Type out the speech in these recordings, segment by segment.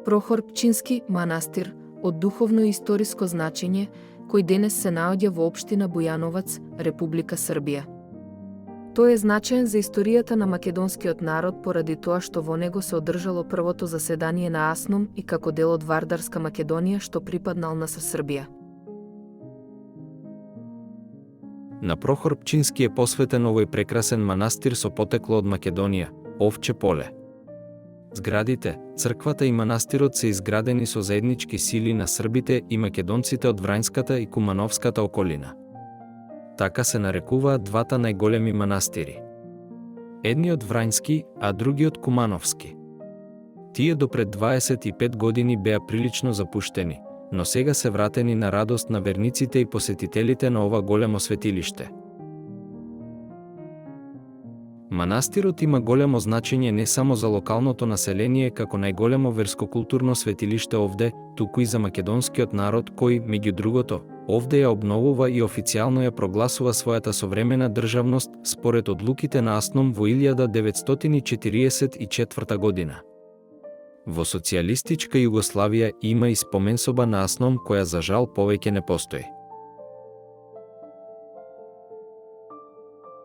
Прохор Пчински манастир од духовно и историско значење, кој денес се наоѓа во општина Бујановац, Република Србија. Тој е значаен за историјата на македонскиот народ поради тоа што во него се одржало првото заседание на АСНОМ и како дел од Вардарска Македонија што припаднал на Србија. На Прохор Пчински е посветен овој прекрасен манастир со потекло од Македонија, Овче поле. Зградите, црквата и манастирот се изградени со заеднички сили на србите и македонците од Врањската и Кумановската околина. Така се нарекуваат двата најголеми манастири. Едниот Врањски, а другиот Кумановски. Тие до пред 25 години беа прилично запуштени, но сега се вратени на радост на верниците и посетителите на ова големо светилиште. Манастирот има големо значење не само за локалното население како најголемо верско-културно светилиште овде, туку и за македонскиот народ кој, меѓу другото, овде ја обновува и официјално ја прогласува својата современа државност според одлуките на АСНОМ во 1944 година. Во социјалистичка Југославија има и споменсоба на АСНОМ која за жал повеќе не постои.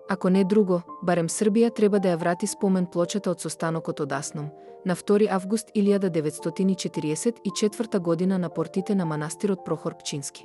Ако не друго, барем Србија треба да ја врати спомен плочата од состанокот од АСНОМ на 2 август 1944 година на портите на манастирот Прохор Пчински.